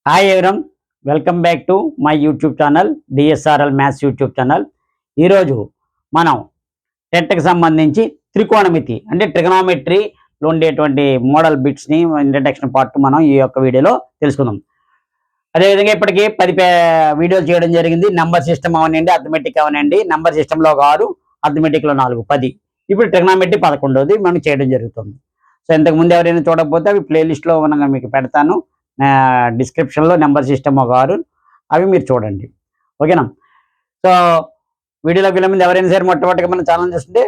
Hi ఎవరం, welcome back to my YouTube channel DSRL maths YouTube channel. ఈరోజు మనం టెట్కి సంబంధించి త్రికోణమితి అంటే ట్రిగనామెట్రీలో ఉండేటువంటి మోడల్ బిట్స్ని ఇంట్రడక్షన్ పార్ట్ మనం ఈ యొక్క వీడియోలో తెలుసుకుందాం. అదేవిధంగా ఇప్పటికీ 10 వీడియోలు చేయడం జరిగింది. నెంబర్ సిస్టమ్ అవనండి, అథమెటిక్ అవనండి. నెంబర్ సిస్టంలో ఒక 6, అథమెటిక్లో 4, 10. ఇప్పుడు ట్రిగనామెట్రీ 11ది మనం చేయడం జరుగుతుంది. సో ఇంతకుముందు ఎవరైనా చూడకపోతే అవి ప్లేలిస్ట్లో మనం మీకు పెడతాను. డిస్క్రిప్షన్లో నెంబర్ సిస్టమ్ ఒక 6 అవి మీరు చూడండి, ఓకేనా. సో వీడియోలోకి వెళ్ళే ముందు ఎవరైనా సరే మొట్టమొదటిగా మన ఛానల్ చూస్తుంటే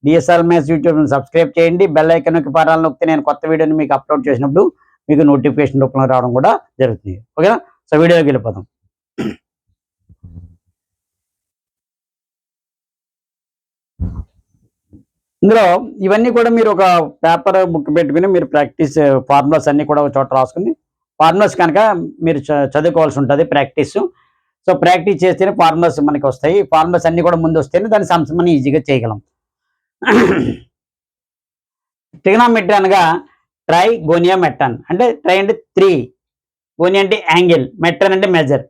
డిఎస్ఆర్ మ్యాథ్స్ యూట్యూబ్ని సబ్స్క్రైబ్ చేయండి. బెల్ ఐకాన్ నొక్కి పరాలను నొక్కితే నేను కొత్త వీడియోని మీకు అప్లోడ్ చేసినప్పుడు మీకు నోటిఫికేషన్ రూపంలో రావడం కూడా జరుగుతుంది, ఓకేనా. సో వీడియోలోకి వెళ్ళిపోదాం. ఇందులో ఇవన్నీ కూడా మీరు ఒక పేపర్ బుక్ పెట్టుకుని మీరు ప్రాక్టీస్ ఫార్ములాస్ అన్నీ కూడా ఒక చోట రాసుకుని ఫార్ములాస్ కనుక మీరు చదువుకోవాల్సి ఉంటుంది ప్రాక్టీస్. సో ప్రాక్టీస్ చేస్తేనే ఫార్ములాస్ మనకి వస్తాయి. ఫార్ములాస్ అన్నీ కూడా ముందు వస్తేనే దాని సమ్స్ మనం ఈజీగా చేయగలం. ట్రిగనామెట్రీ అనగా ట్రై గోనియా మెట్రన్ అంటే ట్రై అంటే 3, గోనియా అంటే యాంగిల్, మెట్రన్ అంటే మెజర్.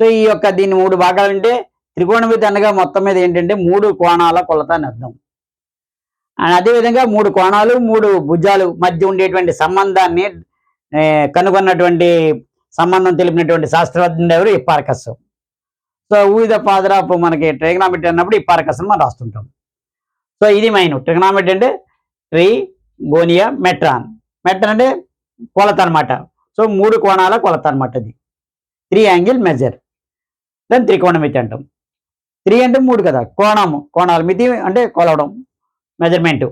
సో ఈ యొక్క దీన్ని 3 భాగాలు అంటే త్రికోణమితి అనగా మొత్తం మీద ఏంటంటే 3 కోణాల కొలత అని అర్థం. అదేవిధంగా 3 కోణాలు 3 భుజాలు మధ్య ఉండేటువంటి సంబంధాన్ని కనుగొన్నటువంటి సంబంధం తెలిపినటువంటి శాస్త్రజ్ఞుడు ఎవరు? హిప్పార్కస్. సో ఊ ద ఫాదర్ ఆఫ్ మనకి ట్రిగనామెట్రీ అన్నప్పుడు హిప్పార్కస్ మనం రాస్తుంటాం. సో ఇది మైన్ ట్రిగనామెట్రీ అంటే ట్రీ గోనియా మెట్రాన్. మెట్రాన్ అంటే కొలత అనమాట. సో 3 కోణాల కొలత అనమాట. అది 3 యాంగిల్ మెజర్, దాన్ని త్రికోణమితి అంటాం. 3 అంటే 3 కదా, కోణాలు, మితి అంటే కొలవడం, మెజర్మెంటు.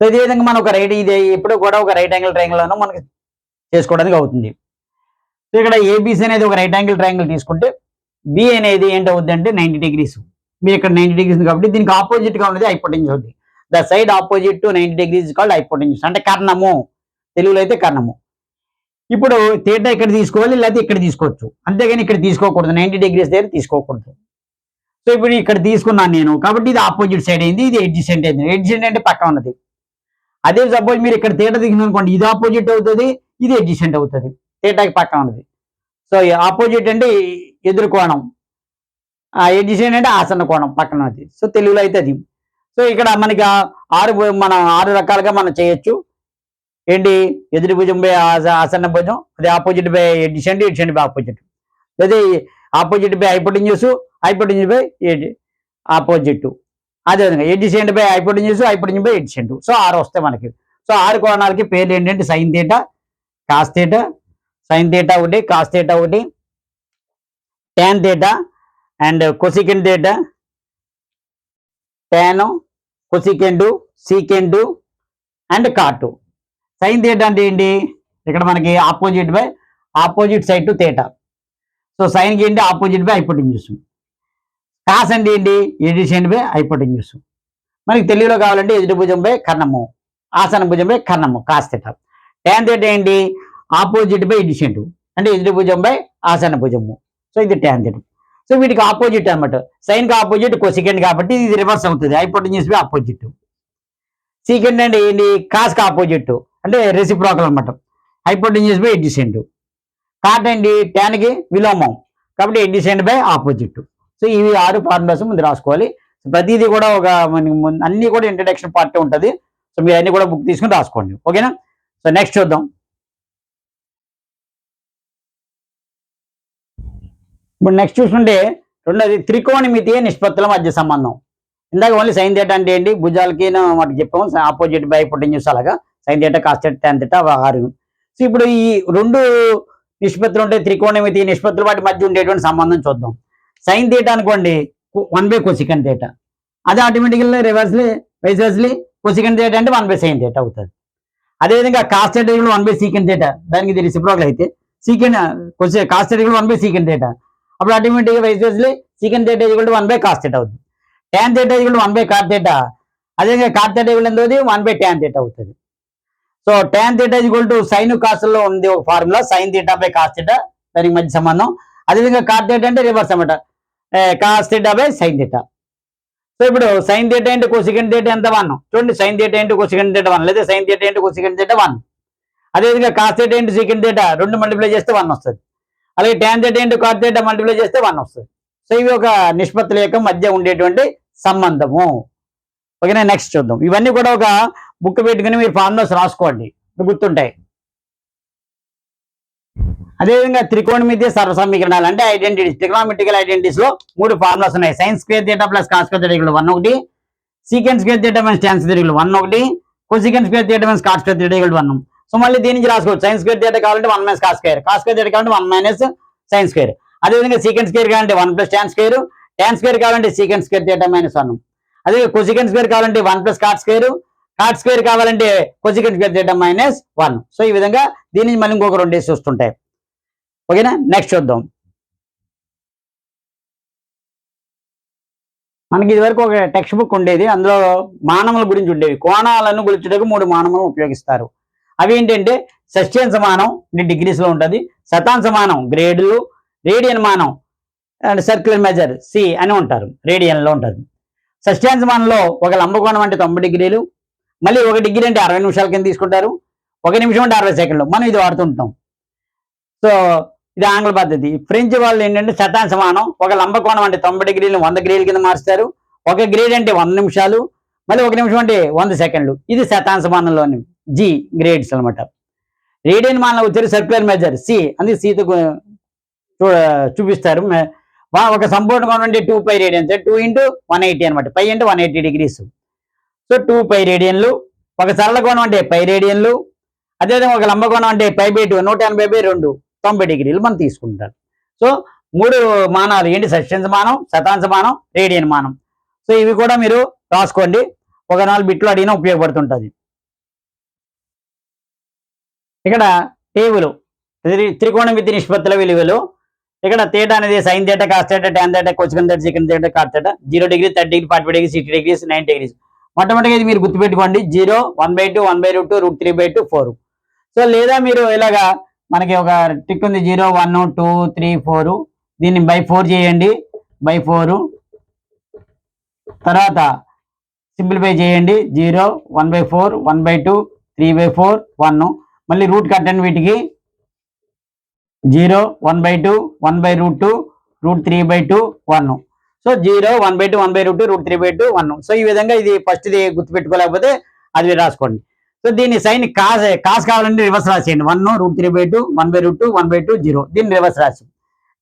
సో ఇదే విధంగా మనం ఒక ఇది ఎప్పుడు కూడా ఒక రైట్ యాంగిల్ ట్రయాంగిల్లోనూ మనకి చేసుకోవడానికి అవుతుంది. సో ఇక్కడ ఏబీసీ అనేది ఒక రైట్ యాంగిల్ ట్రయాంగిల్ తీసుకుంటే బి అనేది ఏంటవుద్ది అంటే 90 degrees. మీరు ఇక్కడ 90 degrees కాబట్టి దీనికి ఆపోజిట్గా ఉన్నది హైపోటెన్యూస్ అవుతుంది. The side opposite to 90 degrees called hypotenuse అంటే కర్ణము, తెలుగులో అయితే కర్ణము. ఇప్పుడు థీటా ఇక్కడ తీసుకోవాలి, లేకపోతే ఇక్కడ తీసుకోవచ్చు, అంతేగాని ఇక్కడ తీసుకోకూడదు, 90 degrees దగ్గర తీసుకోకూడదు. సో ఇప్పుడు ఇక్కడ తీసుకున్నాను నేను కాబట్టి ఇది ఆపోజిట్ సైడ్ అయింది, ఇది ఎడ్జసెంట్ అయింది. ఎడ్జసెంట్ అంటే పక్క ఉన్నది. అదే సపోజ్ మీరు ఇక్కడ థీటా దిగిన అనుకోండి, ఇది ఆపోజిట్ అవుతుంది, ఇది ఎడ్జసెంట్ అవుతుంది, థీటాకి పక్క ఉన్నది. సో ఆపోజిట్ అంటే ఎదురు కోణం, ఎడ్జసెంట్ అంటే ఆసన్న కోణం పక్కన ఉన్నది. సో తెలుగులో అయితే అది. సో ఇక్కడ మనకి 6 రకాలుగా మనం చేయొచ్చు. ఏంటి? ఎదురు భుజం బై ఆసన్న భుజం, అది opposite by adjacent, adjacent by opposite, అదే opposite by hypotenuse, hypotenuse by opposite, అదేవిధంగా adjacent by hypotenuse, hypotenuse by adjacent. So 6 వస్తాయి మనకి. సో 6 కోణాలకి పేర్లు ఏంటంటే sine theta, cos theta, sine theta ఒకటి, కాస్ థీటా ఒకటి, tan theta and cosecant theta, tan, cosecant, secant and cot. Sine theta అంటే ఏంటి? ఇక్కడ మనకి opposite side to theta. So సైన్కి ఏంటి? Opposite by hypotenuse. కాస్ అంటే ఏంటి? Adjacent by hypotenuse. మనకి తెలుగులో కావాలంటే ఎదుటి భుజం బై కర్ణము, ఆసన భుజం బై కర్ణము, కాస్ థీటా. టాన్ థీటా ఏంటి? ఆపోజిట్ బై ఎడ్జసెంట్ అంటే ఎదుటి భుజం బై ఆసన భుజము. సో ఇది టాన్ థీటా. సో వీటికి ఆపోజిట్ అనమాట. సైన్కి ఆపోజిట్ కొసికెంట్ కాబట్టి ఇది రివర్స్ అవుతుంది, హైపోటెన్యూస్ బై ఆపోజిట్. సీకెంట్ అంటే ఏంటి? కాస్కి ఆపోజిట్ అంటే రెసిప్రోకల్ అనమాట, హైపోటెన్యూస్ బై ఎడ్జసెంట్. కాట్ ఏంటి? టాన్కి విలోమం కాబట్టి ఎడ్జసెంట్ బై ఆపోజిట్. సో ఇవి 6 ఫార్ములాస్ ముందు రాసుకోవాలి. ప్రతిదీ కూడా ఒక అన్ని కూడా ఇంట్రడక్షన్ పార్ట్ ఉంటుంది. సో మీరు అన్ని కూడా బుక్ తీసుకుని రాసుకోండి, ఓకేనా. సో నెక్స్ట్ చూద్దాం. ఇప్పుడు నెక్స్ట్ చూసుకుంటే రెండోది త్రికోణమితి నిష్పత్తుల మధ్య సంబంధం. ఇందాక ఓన్లీ సైన్ థీటా అంటే ఏంటి? భుజాలకి వాటికి చెప్పాము, ఆపోజిట్ బై హైపోటెన్యూస్, అలాగా sign theta, cos theta, tan theta 6. So ఇప్పుడు ఈ 2 నిష్పత్తులు ఉంటాయి, త్రికోణమితి నిష్పత్తుల వాటి మధ్య ఉండేటువంటి సంబంధం చూద్దాం. సైన్ థీటా అనుకోండి 1 కొసికెంట్ థీటా, అది ఆటోమేటికల్లీ వైజర్స్లీ కొసికెంట్ థీటా అంటే 1 సైన్ థీటా అవుతుంది. అదేవిధంగా కాస్ థీటా 1 సీకెంట్ థీటా, దానికి ఇది రెసిప్రోకల్ అయితే కాస్ థీటా 1 సీకెంట్ థీటా, అప్పుడు ఆటోమేటిక్గా వైజర్స్లీ సీకెంట్ థీటా 1 కాస్ థీటా అవుతుంది. టాన్ థీటా 1 కాట్ థీటా, అదేవిధంగా కాట్ థీటా 1 టాన్ థీటా అవుతుంది. సో టాన్ థీటా సైన్ కాస్లో ఉంది ఒక formula, sine theta by cos theta, దానికి మధ్య సంబంధం. అదేవిధంగా కాట్ థీటా అంటే రివర్స్ అనమాట, cos theta by sine theta. So ఇప్పుడు sine theta into cosecant theta ఎంత? 1. చూడండి, sine theta into cosecant theta 1, లేదా sine theta into cosecant theta 1. అదేవిధంగా cos theta into secant theta 2 multiply చేస్తే 1 వస్తుంది. అలాగే tan theta into cot theta multiply చేస్తే 1 వస్తుంది. సో ఇవి ఒక నిష్పత్తుల యొక్క మధ్య ఉండేటువంటి సంబంధము. ఓకేనా, నెక్స్ట్ చూద్దాం. ఇవన్నీ కూడా ఒక బుక్ పెట్టుకుని మీరు ఫార్ములాస్ రాసుకోండి, గుర్తుంటాయి. అదేవిధంగా త్రికోణమితి సర్వ సమీకరణాలు అంటే ఐడెంటిటీస్, ట్రిగ్నోమెట్రికల్ ఐడెంటిటీస్ లో 3 ఫార్ములాస్ ఉన్నాయి. Sine square theta plus cos square theta 1 ఒకటి, secant square theta minus tan square theta 1 ఒకటి, cosecant square theta minus cot square theta 1. So మళ్ళీ దీని నుంచి రాసుకోవచ్చు. సైన్ స్క్వేర్ థీటా కావాలంటే 1 minus cos square, cos square theta కావాలంటే 1 minus sine square. అదేవిధంగా secant square కావాలంటే 1 plus tan square, tan square కావాలంటే సీకెంట్ స్క్వేర్ థీటా మైనస్ 1. అదే కొసీకెంట్ స్క్వేర్ కావాలంటే 1 plus cot square, cot square కావాలంటే cosecant square theta minus 1. So ఈ విధంగా దీని నుంచి మళ్ళీ ఇంకొక 2 డేస్ వస్తుంటాయి. ఓకేనా, నెక్స్ట్ చూద్దాం. మనకి ఇది వరకు ఒక టెక్స్ట్ బుక్ ఉండేది, అందులో మానముల గురించి ఉండేవి. కోణాలను కొలుచుటకు 3 మానములను ఉపయోగిస్తారు. అవి ఏంటంటే షష్ట్యాంశ మానం డిగ్రీస్ లో ఉంటుంది, శతాంశ మానం గ్రేడులు, రేడియన్ మానం అండ్ సర్క్యులర్ మెజర్ సి అని ఉంటారు, రేడియన్ లో ఉంటుంది. షష్ట్యాంశ మానంలో ఒక లంబకోణం అంటే 90 డిగ్రీలు, మళ్ళీ 1 డిగ్రీ అంటే 60 నిమిషాల కింద తీసుకుంటారు, 1 నిమిషం అంటే 60 సెకండ్లు. మనం ఇది వాడుతుంటాం. సో ఇది ఆంగ్ల పద్ధతి. ఫ్రెంచ్ వాళ్ళు ఏంటంటే శతాంశమానం, ఒక లంబకోణం అంటే 90 డిగ్రీలు 100 గ్రేడ్ల కింద మారుస్తారు. 1 గ్రేడ్ అంటే 100 నిమిషాలు, మళ్ళీ 1 నిమిషం అంటే 100 సెకండ్లు. ఇది శతాంశమానంలోని జి గ్రేడ్స్ అనమాట. రేడియన్ మానంలో వచ్చేది సర్క్యులర్ మెజర్ సి, అందుకే సీతో చూపిస్తారు. ఒక సంపూర్ణ కోణం అంటే 2π రేడియన్స్, 2 ఇంటూ 180 అనమాట. పై అంటే 180 డిగ్రీస్. సో 2π రేడియన్లు. ఒక సరళ కోణం అంటే π రేడియన్లు. అదేవిధంగా ఒక లంబకోణం అంటే π/2 180/2 90 డిగ్రీలు మనం తీసుకుంటారు. సో 3 మానాలు ఏంటి? షష్ట్యాంశ మానం, శతాంశ మానం, రేడియన్ మానం. సో ఇవి కూడా మీరు రాసుకోండి, ఒక 4 బిట్లు అడిగినా ఉపయోగపడుతుంటుంది. ఇక్కడ టేబుల్ త్రికోణమితి నిష్పత్తుల విలువలు. ఇక్కడ థీటా అనేది sine theta, cos theta, tan theta, cosec theta, secant theta, cot theta, 0 degree, 30 degree, 45 degree, 60 degrees, 90 degrees. మొట్టమొదటిగా ఇది మీరు గుర్తుపెట్టుకోండి, 0, 1/2, 1/√2, √3/2, 4. సో లేదా మీరు ఇలాగా మనకి ఒక టిక్ ఉంది, 0, 1, 2, 3, 4. దీన్ని బై 4 చేయండి, బై 4. తర్వాత సింప్లిఫై చేయండి, 0, 1/4, 1/2, 3/4, 1. మళ్ళీ రూట్ కట్టండి వీటికి, 0, 1/2, 1/√2, √3/2, 1. సో 0, 1/2, 1/√2, √3/2, 1. సో ఈ విధంగా ఇది ఫస్ట్ ఇది గుర్తుపెట్టుకోలేకపోతే అది రాసుకోండి. సో దీన్ని సైన్ కాస్ కావాలంటే రివర్స్ రాసేయండి, 1, √3/2, 1/√2, 1/2, 0. దీన్ని రివర్స్ రాసి.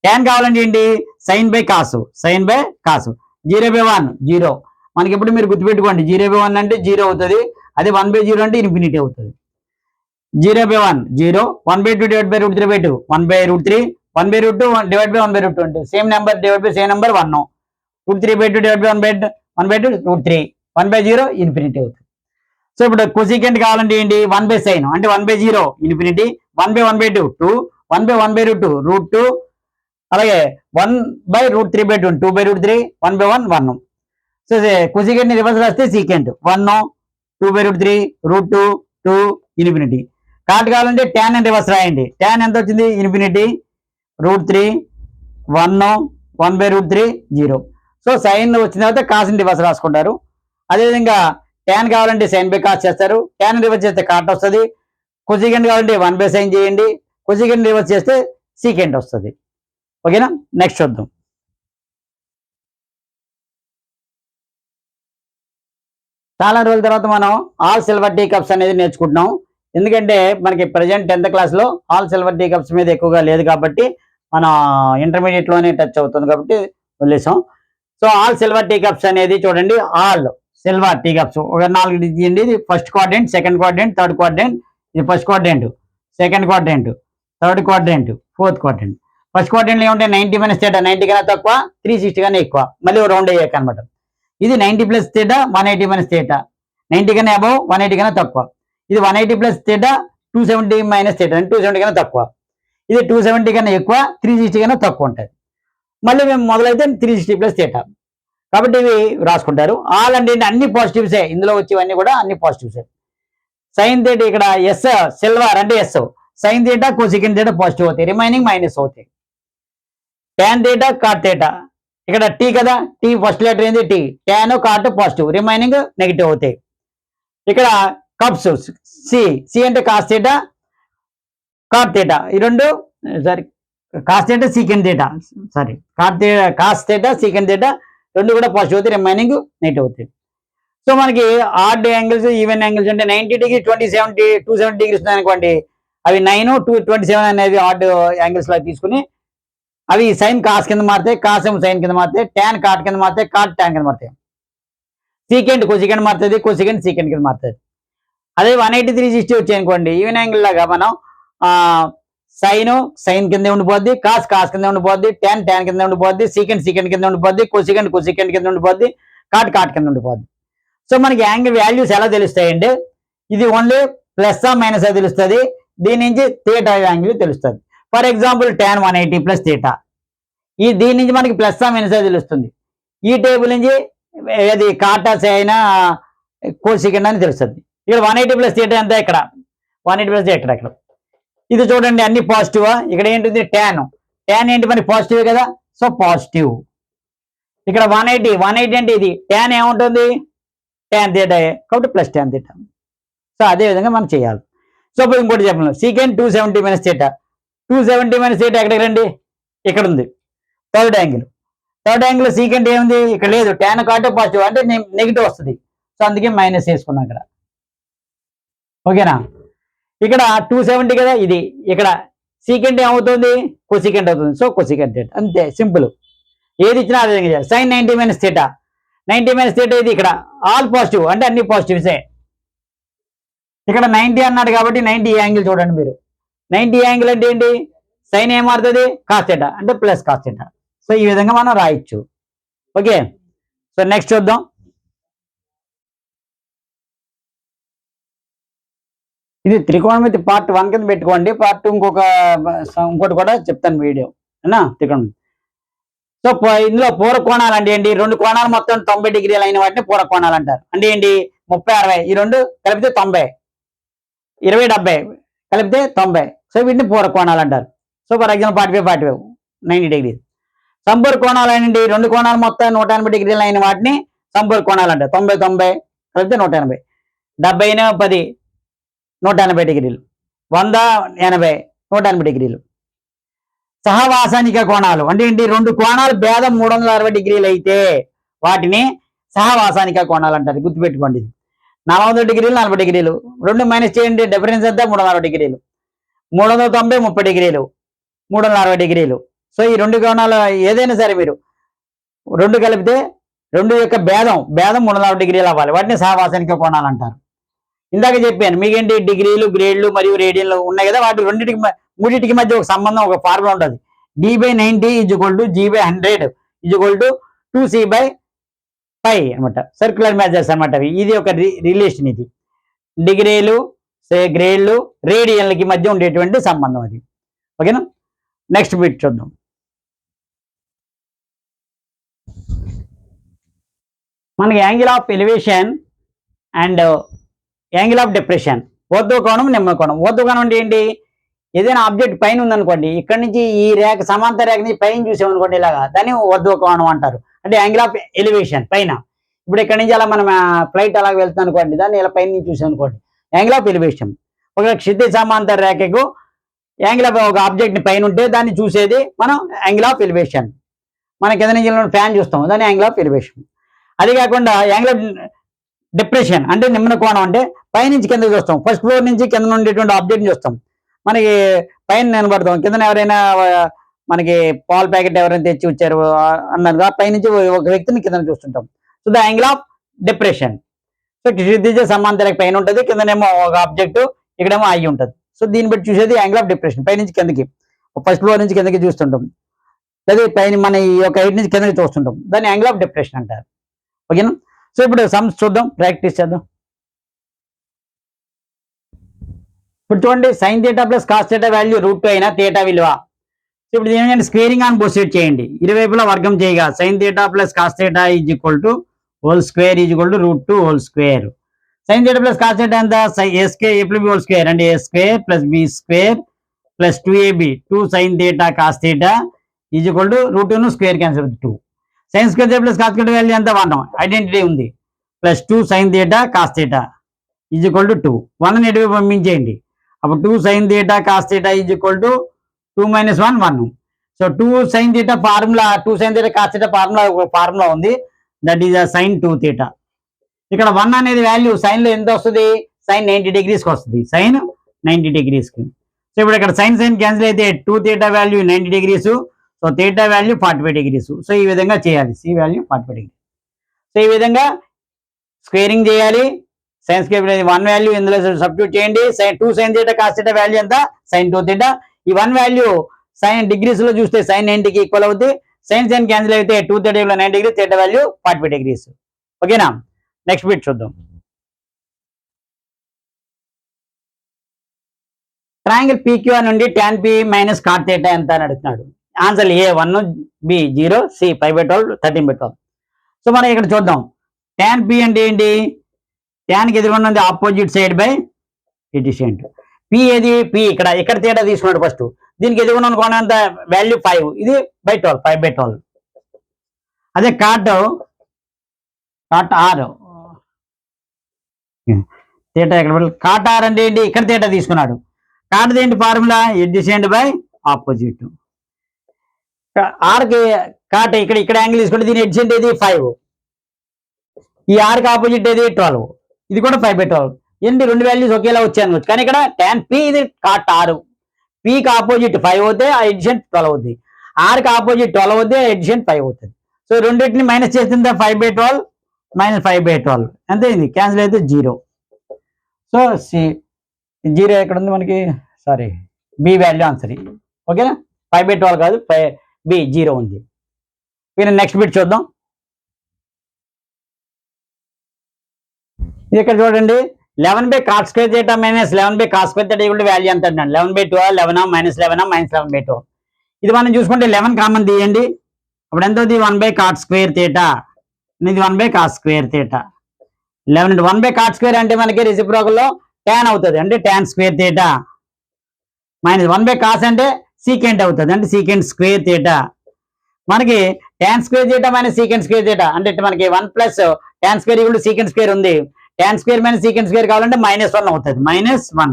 ట్యాన్ కావాలంటే ఏంటి? సైన్ బై కాసు, 0/1 0. మనకి ఇప్పుడు మీరు గుర్తుపెట్టుకోండి, 0/1 అంటే 0 అవుతుంది, అదే 1/0 అంటే ఇన్ఫినిటీ అవుతుంది. 0/1 0, 1/2 డివైడ్ బై √3/2, 1/√3, 1/√2 డివైడ్ బై 1/√2 అంటే same number divide by same number 1. √3/2 divide by 1/2 √3, 1/0 infinity అవుతుంది. సో ఇప్పుడు కొసీకెంట్ కావాలంటే ఏంటి? 1/sin అంటే 1/0 ఇన్ఫినిటీ, 1/1/2 2, 1/1/2 √2, అలాగే 1/√3/2 2/√3, 1/1 1. సో కొసీకెంట్ ని రివర్స్ రాస్తే సీకెంట్ 1, 2/√3, √2, 2 ఇన్ఫినిటీ. కాట్ కావాలంటే ట్యాన్ అని రివర్స్ రాయండి, ట్యాన్ ఎంత వచ్చింది? ఇన్ఫినిటీ, √3, 1, 1/√3, 0. సో సైన్ వచ్చిన తర్వాత కాస్ని రివర్స్ రాసుకుంటారు. అదేవిధంగా ట్యాన్ కావాలంటే సైన్ బై కాస్ చేస్తారు, ట్యాన్ రివర్స్ చేస్తే కాట్ వస్తుంది. కొసీకెంట్ కావాలంటే 1/sin చేయండి, కొసీకెంట్ రివర్స్ చేస్తే సీకెంట్ వస్తుంది. ఓకేనా, నెక్స్ట్ చూద్దాం. చాలా రోజుల తర్వాత మనం ఆల్ సిల్వర్ టీ కప్స్ అనేది నేర్చుకుంటున్నాం. ఎందుకంటే మనకి ప్రజెంట్ 10th క్లాస్లో ఆల్ సిల్వర్ టీ కప్స్ మీద ఎక్కువగా లేదు కాబట్టి మన ఇంటర్మీడియట్లోనే టచ్ అవుతుంది కాబట్టి వదిలేసాం. So all silver tea cups అనేది చూడండి, ఆల్ సిల్వర్ టీ కప్స్ ఒక 4 తీయండి. ఇది first quadrant, second quadrant, third quadrant. ఇది first quadrant, second quadrant, third quadrant, fourth quadrant. First క్వాడ్రెంట్లో ఏమంటే 90 - θ, 90 కన్నా తక్కువ, 360 కన్నా ఎక్కువ, మళ్ళీ రౌండ్ అయ్యాక అనమాట. ఇది 90 + θ, 180 - θ, 90 కన్నా అబౌవ్, 180 కన్నా తక్కువ. ఇది 180 + θ, 270 - θ, 270 కన్నా తక్కువ. ఇది 270 కన్నా ఎక్కువ, 360 కన్నా తక్కువ ఉంటుంది. మళ్ళీ మేము మొదలైతే 360 + θ. కాబట్టి ఇవి రాసుకుంటారు. ఆల్ అంటే అన్ని పాజిటివ్సే, ఇందులో వచ్చేవన్నీ కూడా అన్ని పాజిటివ్సే. సైన్ థీటా ఇక్కడ ఎస్, సిల్వర్ అంటే S. Sine theta, cosec theta positive అవుతాయి, రిమైనింగ్ మైనస్ అవుతాయి. ట్యాన్ థీటా, కాట్ థీటా ఇక్కడ టీ కదా, టీ ఫస్ట్ లెటర్ ఏంది? T. Tan, cot positive, remaining negative అవుతాయి. ఇక్కడ కప్స్ సి, సి అంటే కాస్ థీటా, కాట్ థీటా, ఈ రెండు sorry cos theta secant theta, sorry cos theta secant theta రెండు కూడా పాజిటివ్ అవుతాయి, రిమైనింగ్ నెగిటివ్ అవుతాయి. సో మనకి ఆడ్ యాంగిల్స్ ఈవెన్ యాంగిల్స్ అంటే 90 డిగ్రీ 270 డిగ్రీస్ ఉన్నాయనుకోండి, అవి 9 227 అనేది ఆడ్ యాంగిల్స్ లాగా తీసుకుని అవి సైన్ కాస్ కింద మారుతాయి, కాస్ ఏమో సైన్ కింద మారుతాయి, ట్యాన్ కాట్ కింద మారుతాయి, కాట్ ట్యాన్ కింద మారుతాయి, సీకెండ్ కొసికెండ్ మారుతుంది, కొసికెండ్ సీకెండ్ కింద మారుతుంది. అదే 180 360 వచ్చాయి అనుకోండి, ఈవెన్ యాంగిల్ లాగా మనం సైన్ కింద ఉండిపోద్ది, కాస్ కింద ఉండిపోద్ది, ట్యాన్ కింద ఉండిపోద్ది, సీకెండ్ కింద ఉండిపోద్ది, కొసికెండ్ కింద ఉండిపోద్ది, కాట్ కింద ఉండిపోద్ది. సో మనకి యాంగిల్ వాల్యూస్ ఎలా తెలుస్తాయంటే ఇది ఓన్లీ ప్లస్ మైనస్ తెలుస్తుంది, దీని నుంచి థీటా యాంగిల్ తెలుస్తుంది. For example tan 180 plus theta, దీని నుంచి మనకి ప్లస్ మైనస్ తెలుస్తుంది. ఈ టేబుల్ నుంచి అది కాటా సైన్ కోసికెండ్ అని తెలుస్తుంది. ఇక్కడ 180 ప్లస్ థీటా ఎంత, ఇక్కడ 180 ప్లస్ ఇక్కడ ఇది చూడండి అన్ని పాజిటివ్. ఇక్కడ ఏంటిది ట్యాన్ ఏంటి మనకి పాజిటివ్ కదా, సో పాజిటివ్. ఇక్కడ 180 అంటే ఇది ట్యాన్ ఏముంటుంది, tan థీటా కాబట్టి ప్లస్ tan థీటా. సో అదే విధంగా మనం చేయాలి. సో ఇప్పుడు ఇంకోటి చెప్పండి, second 270 minus theta, 270 minus theta ఎక్కడికి రండి, ఇక్కడ ఉంది థర్డ్ యాంగిల్ సీకెండ్ ఏముంది, ఇక్కడ లేదు, ట్యాన్ కాటే పాజిటివ్ అంటే నెగిటివ్ వస్తుంది, సో అందుకే మైనస్ వేసుకున్నాం ఇక్కడ. ఓకేనా, ఇక్కడ 270 కదా, ఇది ఇక్కడ సీకెండ్ ఏమవుతుంది, కొసికెండ్ అవుతుంది, సో కొసికెండ్ థీటా, అంతే సింపుల్. ఏది ఇచ్చినా అదే విధంగా చేయాలి. Sine 90 minus theta, 90 minus theta ఇది ఇక్కడ ఆల్ పాజిటివ్ అంటే అన్ని పాజిటివ్సే. ఇక్కడ 90 అన్నాడు కాబట్టి 90 యాంగిల్ చూడండి మీరు, 90 యాంగిల్ అంటే ఏంటి, సైన్ ఏం మారుతుంది, కాస్ థీటా అంటే ప్లస్ కాస్ థీటా. సో ఈ విధంగా మనం రాయొచ్చు. ఓకే, సో నెక్స్ట్ చూద్దాం. ఇది త్రికోణమితి పార్ట్ 1 కింద పెట్టుకోండి, పార్ట్ 2 ఇంకోటి కూడా చెప్తాను వీడియో అన్నా త్రికోణమితి. సో ఇందులో పూర్వ కోణాలు అంటే ఏంటి, రెండు కోణాలు మొత్తం 90 డిగ్రీలు అయిన వాటిని పూర్వ కోణాలు అంటారు. అంటే ఏంటి 30 60 ఈ రెండు కలిపితే 90, 20 70 కలిపితే 90, సో వీటిని పూర్వ కోణాలు అంటారు. So for example 45 90 degree. సంపూర్ణ కోణాలు ఏంటి, రెండు కోణాలు మొత్తం 180 డిగ్రీలు అయిన వాటిని సంపూర్ణ కోణాలు అంటారు. 90 కలిపితే 180, 70 10 180 డిగ్రీలు, 100 80 180 డిగ్రీలు. సహవాసానిక కోణాలు అంటే ఏంటి, రెండు కోణాలు భేదం 360 డిగ్రీలు అయితే వాటిని సహవాసానిక కోణాలు అంటారు. గుర్తుపెట్టుకోండి, 40 డిగ్రీలు 40 డిగ్రీలు, రెండు మైనస్ చేయండి, డిఫరెన్స్ అంతా 360 డిగ్రీలు, 390 30 డిగ్రీలు, 360 డిగ్రీలు. సో ఈ రెండు కోణాలు ఏదైనా సరే మీరు రెండు కలిపితే రెండు యొక్క భేదం 360 డిగ్రీలు అవ్వాలి, వాటిని సహవాసానిక కోణాలు అంటారు. ఇందాక చెప్పాను మీకేంటి, డిగ్రీలు గ్రేడ్లు మరియు రేడియన్లు ఉన్నాయి కదా, వాటి మూడింటికి మధ్య ఒక సంబంధం, ఒక ఫార్ములా ఉంటుంది. d/90 = g/100 = 2c/π అనమాట. సర్క్యులర్ మెజర్స్ అనమాట. ఇది ఒక రిలేషన్, ఇది డిగ్రీలు గ్రేడ్లు రేడియన్లకి మధ్య ఉండేటువంటి సంబంధం అది. ఓకేనా, నెక్స్ట్ బిట్ చూద్దాం. మనకి angle of elevation and angle of depression, ఊర్ధ్వకోణం నిమ్నకోణం. ఊర్ధ్వకోణం అంటే ఏంటి, ఏదైనా ఆబ్జెక్ట్ పైన ఉందనుకోండి, ఇక్కడ నుంచి ఈ రేఖ సమాంతర రేఖ నుంచి పైన చూసామనుకోండి ఇలాగా, దాన్ని ఊర్ధ్వకోణం అంటారు. అంటే యాంగిల్ ఆఫ్ ఎలివేషన్ పైన. ఇప్పుడు ఇక్కడ నుంచి అలా మనం ఫ్లైట్ అలా వెళ్తాం అనుకోండి, దాన్ని ఇలా పైన నుంచి చూసాం అనుకోండి, యాంగిల్ ఆఫ్ ఎలివేషన్. ఒక క్షితిజ సమాంతర రేఖకు యాంగిల్ ఆఫ్ ఒక ఆబ్జెక్ట్ని పైన ఉంటే దాన్ని చూసేది మనం యాంగిల్ ఆఫ్ ఎలివేషన్. మన కింద నుంచి ఫ్యాన్ చూస్తాం, దాన్ని యాంగిల్ ఆఫ్ ఎలివేషన్. అది కాకుండా యాంగిల్ ఆఫ్ డిప్రెషన్ అంటే నిమ్న కోణం, అంటే పైనుంచి కింద చూస్తాం, ఫస్ట్ ఫ్లోర్ నుంచి కింద ఉండేటువంటి ఆబ్జెక్ట్ని చూస్తాం. మనకి పైన నిలబడతాం, కింద ఎవరైనా మనకి పాల ప్యాకెట్ ఎవరైనా తెచ్చి వచ్చారు అన్నారు, పైనుంచి ఒక వ్యక్తిని కింద చూస్తుంటాం. So the angle of depression. So క్షితిజ సమాంతర పైన ఉంటుంది, కిందనేమో ఒక ఆబ్జెక్ట్, ఇక్కడేమో అయ్యి ఉంటుంది. సో దీన్ని బట్టి చూసేది యాంగిల్ ఆఫ్ డిప్రెషన్. పైనుంచి కిందకి, ఫస్ట్ ఫ్లోర్ నుంచి కిందకి చూస్తుంటాం, అదే పైన మన ఈ యొక్క హైట్ నుంచి కిందకి చూస్తుంటాం, దాన్ని యాంగిల్ ఆఫ్ డిప్రెషన్ అంటారు. ఓకేనా, సో ఇప్పుడు సమ్స్ చూద్దాం, ప్రాక్టీస్ చేద్దాం. ఇప్పుడు చూడండి, sine theta plus cos theta value √2 అయినా థీటా విలువ. సో ఇప్పుడు ఏంటంటే స్క్వేరింగ్ ఆన్ బోత్ సైడ్ చేయండి, ఇరువైపులా వర్గం చేయగా sine theta plus cos theta = whole square = √2 sine theta plus cos theta ఎంత, a+b² అంటే a² + b² + 2ab 2 sign theta cos theta √2 square cancel 2. Sign square theta plus cos theta value ఎంత 1, identity ఉంది, +2 sign theta cos theta = 2. 1 ఎటువైపు పంపించేయండి, అప్పుడు 2 sin theta cos theta is equal to 2 - 1 1. So 2 sin theta formula 2 sin theta cos theta formula ఉంది, that is sin 2 theta. ఇక్కడ 1 అనేది value sign లో ఎంత వస్తుంది, sin 90 degreesకి వస్తుంది, sin 90 degreesకి. సో ఇప్పుడు ఇక్కడ sin క్యాన్సిల్ అయితే 2 theta value 90 degrees, so theta value 45 degrees. So ఈ విధంగా చేయాలి, c వాల్యూ 45 degrees. సో ఈ విధంగా స్క్వేరింగ్ చేయాలి. సైన్ స్క్వేర్ 1 వాల్యూ ఇందులో సబ్స్టిట్యూట్ చేయండి. 2 sin theta cos theta value ఎంత, sin 2 theta. ఈ 1 వాల్యూ సైన్ డిగ్రీస్ లో చూస్తే sin 90కి ఈక్వల్ అవుతుంది. సైన్ క్యాన్సిల్ అయితే 2 theta 90 degrees, theta value 45 degrees. ఓకేనా, నెక్స్ట్ బిట్ చూద్దాం. ట్రయాంగిల్ PQR నుండి tan P - cot theta ఎంత అని అడుగుతున్నాడు. Answer A 1, B 0, C 5/12, 13/12. So మనం ఇక్కడ చూద్దాం. tan P అంటే ఏంటి, tan కి ఎదురుగా ఉంది ఆపోజిట్ సైడ్ బై ఎడిషెంట్. P ఏది, P ఇక్కడ తేడా తీసుకున్నాడు ఫస్ట్. దీనికి ఎదురుగా ఉన్న కోణం ఎంత, వాల్యూ 5, ఇది 12, 5/12. అదే కాట్ R తేటా ఎక్కడ, కాట్ R అంటే ఏంటి, ఇక్కడ తేటా తీసుకున్నాడు. కాట్ ఏంటి ఫార్ములా, ఎడ్జసెంట్ బై ఆపోజిట్. ఆర్కి కాట్ ఇక్కడ యాంగిల్ తీసుకుంటే దీని ఎడ్జసెంట్ ఏది 5, ఈ ఆర్కి ఆపోజిట్ ఏది 12, ఇది కూడా 5/12. ఏంటి రెండు వాల్యూస్ ఒకేలా వచ్చాయి, కానీ ఇక్కడ tan P ఇది కాట్ R, Pకి ఆపోజిట్ 5 అవుతే ఆ ఎడ్జసెంట్ 12 అవుతుంది, ఆర్కి ఆపోజిట్ 12 అవుతే ఆ ఎడ్జసెంట్ 5 అవుతుంది. సో రెండింటిని మైనస్ చేస్తుంటే 5/12 - 5/12 ఎంత అయింది, క్యాన్సిల్ అయితే 0. సో సి 0 ఎక్కడ ఉంది మనకి, సారీ బి వాల్యూ ఆన్సర్. ఓకేనా, 5/12 కాదు, బి 0 ఉంది. నెక్స్ట్ బిట్ చూద్దాం. ఇది ఇక్కడ చూడండి, 11/cot square theta - 11/cos square theta equal to value ఎంత అంటున్నాడు. 11/12, 11 - 11 - 11/12. ఇది మనం చూసుకుంటే 11 కామన్ తీయండి, అప్పుడు ఎంత అవుతుంది, 1/cot square theta, ఇది 1/cos square theta. 11 1/cot square అంటే మనకి రెసిప్రోకల్ లో tan అవుతుంది, అంటే tan square theta, minus 1/cos అంటే సీకెంట్ అవుతుంది, అంటే సీకెంట్ స్క్వేర్ theta. మనకి tan square theta - secant square theta అంటే మనకి 1 + tan square equal to secant square ఉంది. tan square - secant square కావాలంటే -1 అవుతుంది, -1.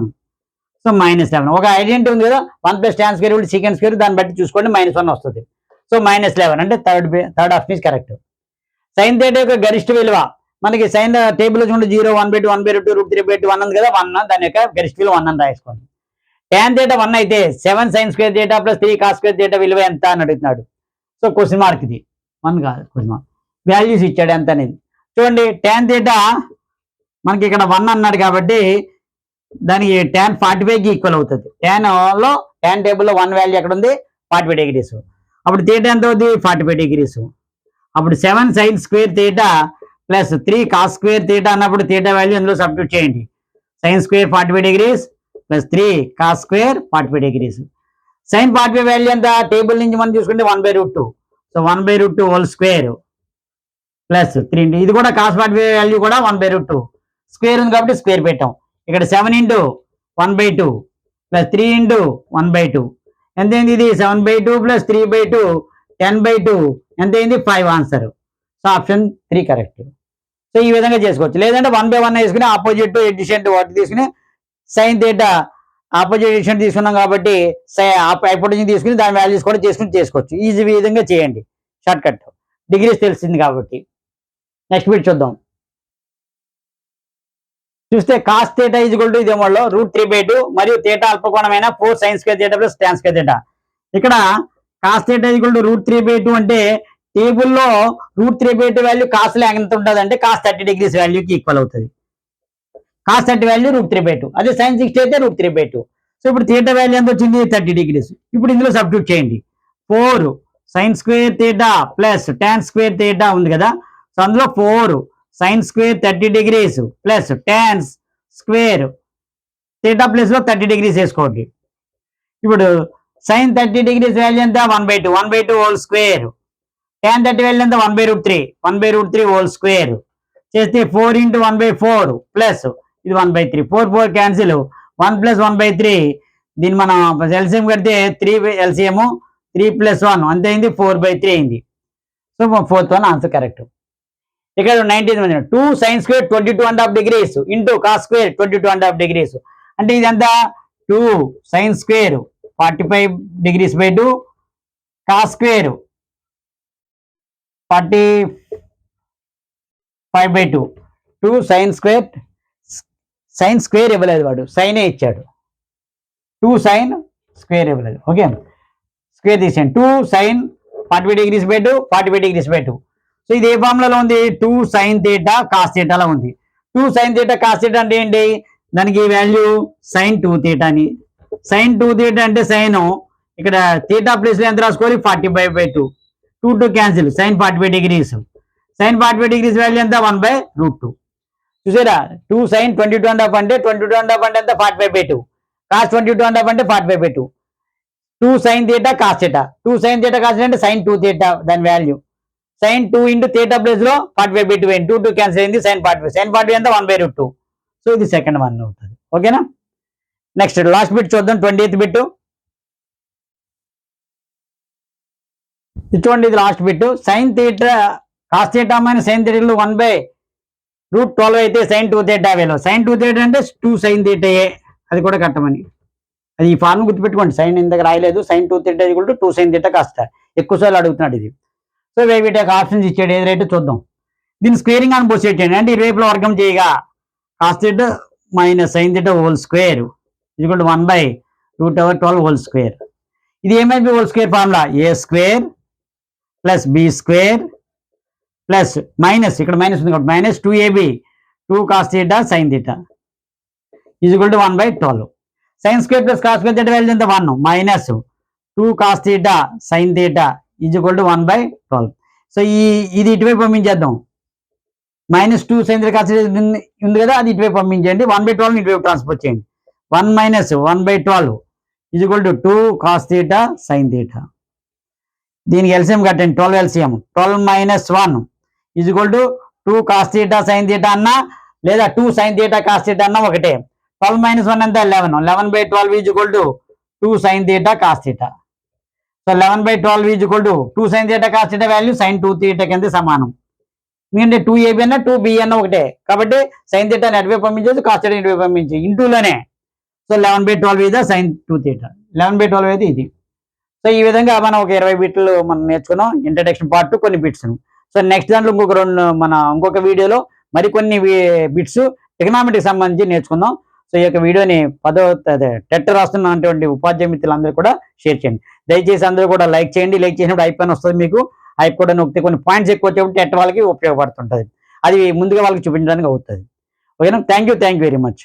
సో -11. ఒక ఐడెంటిటీ ఉంది కదా, 1 + tan square equal to secant square, దాన్ని బట్టి చూసుకోండి -1 వస్తుంది. సో -11 అంటే third option is correct. Sine theta యొక్క గరిష్ట విలువ మనకి సైన్ టేబుల్ చూడండి, 0, 1/2, 1/2, √3/2, 1 ఉంది కదా, 1, దాని యొక్క గరిష్ట విలువ 1 అని రాసుకోండి. tan theta 1 అయితే 7 sin square theta + 3 cos square theta విలువ ఎంత అని అడుగుతున్నాడు. సో క్వశ్చన్ మార్క్, ఇది 1 కాదు, క్వశ్చన్ మార్క్, వాల్యూస్ ఇచ్చాడు ఎంత అనేది. చూడండి tan theta మనకి ఇక్కడ 1 అన్నాడు కాబట్టి దానికి tan 45కి ఈక్వల్ అవుతుంది. tan టేబుల్లో 1 వాల్యూ ఎక్కడ ఉంది, 45 degrees. అప్పుడు theta ఎంత అవుతుంది, 45 degrees. అప్పుడు 7 sin square theta + 3 cos square theta అన్నప్పుడు theta వాల్యూ అందులో సబ్స్టిట్యూట్ చేయండి. sin square 45 degrees + 3 cos square 45 degrees. sin 45 value ఎంత, టేబుల్ నుంచి మనం చూసుకుంటే 1/√2. సో 1/√2 హోల్ స్క్వేర్ ప్లస్ 3, ఇది కూడా cos 45 వాల్యూ కూడా 1/√2, స్క్వేర్ ఉంది కాబట్టి స్క్వేర్ పెట్టాం. ఇక్కడ 7 × 1/2 + 3 × 1/2 ఎంత అయింది, ఇది 7/2 + 3/2 10/2 ఎంత అయింది, 5 answer. So option 3 correct. So ఈ విధంగా చేసుకోవచ్చు, లేదంటే 1/1 వేసుకుని ఆపోజిట్ ఎడిషెంట్ వాటి తీసుకుని సైన్ థీటా ఆపోజిట్ ఎడిషెంట్ తీసుకున్నాం కాబట్టి హైపోటెన్యూస్ తీసుకుని దాని వాల్యూస్ కూడా చేసుకోవచ్చు. ఈ విధంగా చేయండి, షార్ట్ కట్, డిగ్రీస్ తెలిసింది కాబట్టి. నెక్స్ట్ బిట్ చూద్దాం. చూస్తే cos theta is equal to ఇదే మోడ్లో √3/2 మరియు theta అల్పకోణమైన 4 sin square theta + tan square theta. ఇక్కడ cos theta is equal to √3/2 అంటే టేబుల్లో √3/2 వాల్యూ కాస్ లో ఎంత ఉంటుంది అంటే cos 30 degrees వాల్యూకి ఈక్వల్ అవుతుంది. cos 30 వాల్యూ √3/2, అదే sin 60 అయితే √3/2. సో ఇప్పుడు theta వాల్యూ ఎంత వచ్చింది, 30 degrees. ఇప్పుడు ఇందులో సబ్స్టిట్యూట్ చేయండి. 4 sin square theta + tan square theta ఉంది కదా, సో అందులో 4 sin square 30 degrees + tan square theta plus లో 30 degrees వేసుకోండి. ఇప్పుడు sin 30 degrees వాల్యూ ఎంత, 1/2 హోల్ స్క్వేర్, tan 30 వాల్యూ ఎంత, 1/√3 హోల్ స్క్వేర్ చేస్తే 4 × 1/4 ప్లస్ ఇది 1/3, 4 4 క్యాన్సిల్, 1 + 1/3, దీన్ని మనం ఎల్సిఎం కడితే 3 ఎల్సిఎం 3 + 1 అంతే అయింది, 4/3 అయింది. So 4th one answer correct. ఇక్కడ 19 2 sin square 22.5 degrees × cos square 22.5 degrees అంటే ఇదంతా 2 sin square 45 degrees by 2 cos square 45 by 2 2 sin square ఇవ్వలేదు వాడు సైనే ఇచ్చాడు 2 sin square ఇవ్వలేదు ఓకే స్క్వేర్ తీసేయండి 2 sin 45 degrees by 2 45 degrees by 2 so ఇది ఏ ఫార్ములాలో ఉంది 2 sin theta cos theta లా ఉంది 2 sin theta cos theta అంటే ఏంటి దానికి వాల్యూ sin 2 theta అని sin 2 theta అంటే sin ఇక్కడ theta ప్లేస్ లో ఎంత రాసుకోవాలి 45 by 2 2 cancel sin 45 degrees sin 45 degrees value ఎంత 1/√2 చూసారా 2 sin 22.5 అంటే 22.5 అంటే ఎంత 45 by 2 cos 22.5 అంటే 45 by 2 2 sin theta cos theta 2 sin theta cos theta అంటే sin 2 theta దాని value sin 2 into theta place లో 45 by 2 అయింది 2 క్యాన్సిల్ అయింది sin 45 sin 45 ఎంత 1/√2 సో ఇది సెకండ్ వన్ అవుతుంది ఓకేనా నెక్స్ట్ లాస్ట్ బిట్ చూద్దాం 20th బిట్ చూడండి ఇది last bit sin theta cos theta minus sin theta 1/√12 అయితే sin 2 theta వేలో sin 2 theta అంటే 2 sin theta అది కూడా కట్టమని అది ఈ ఫార్మ్ గుర్తుపెట్టుకోండి సైన్ ఇందాక రాయలేదు sin 2 theta 2 sin theta కాస్త ఎక్కువసార్లు అడుగుతున్నాడు ఇది సో వీటి యొక్క ఆప్షన్స్ ఇచ్చాడు ఏదైతే చూద్దాం దీన్ని స్క్వేరింగ్ అని పోసేట్ చేయండి అంటే ఇరువైపులో వర్గం చేయగా cos theta minus sin theta whole square equal to 1/√12 whole square ఇది ఏమైంది whole square formula a square plus b square plus minus ఇక్కడ మైనస్ ఉంది కాబట్టి minus 2ab 2 cos theta sin theta equal to 1/12 sin square plus cos square theta value ఎంత 1 minus 2 cos theta sin theta equal to 1/12 so ఇది ఇటువైపు పంపించేద్దాం minus 2 sin theta cos theta ఉంది కదా అది ఇటువైపు పంపించండి 1/12 ఇటువైపు ట్రాన్స్ఫర్ చేయండి 1 minus 1/12 equal to 2 cos theta sin theta దీనికి ఎల్సిఎం కట్టండి 12 LCM 12 minus 1 equal to 2 cos theta sin theta అన్నా లేదా 2 sin theta cos theta అన్నా ఒకటే 12 మైనస్ 1 ఎంత 11 11/12 equal to 2 sin theta cos theta so 11/12 equal to 2 sin theta cos theta value sin 2 theta కింద సమానం ఎందుకంటే 2ab అన్న 2b అన్న ఒకటే కాబట్టి sin theta అటువైపు పంపించవచ్చు cos theta ఇటువైపు పంపించి ఇంటూలోనే సో 11/12 ఇది sin 2 theta 11/12 అయితే ఇది సో ఈ విధంగా మనం ఒక 20 బిట్లు మనం నేర్చుకున్నాం ఇంట్రడక్షన్ పార్ట్ కొన్ని బిట్స్ సో నెక్స్ట్ దాంట్లో ఇంకొక వీడియోలో మరికొన్ని బిట్స్ ఎకనామిక్కి సంబంధించి నేర్చుకుందాం సో ఈ యొక్క వీడియోని టెట్ రాస్తున్నటువంటి ఉపాధ్యాయ మిత్రులందరూ కూడా షేర్ చేయండి దయచేసి అందరూ కూడా లైక్ చేయండి లైక్ చేసినప్పుడు ఐపన్ వస్తుంది మీకు ఐప్ కూడా నొక్కితే కొన్ని పాయింట్స్ ఎక్కువ వచ్చేప్పుడు టెట్ వాళ్ళకి ఉపయోగపడుతుంటుంది అది ముందుగా వాళ్ళకి చూపించడానికి అవుతుంది ఓకేనా థ్యాంక్ యూ వెరీ మచ్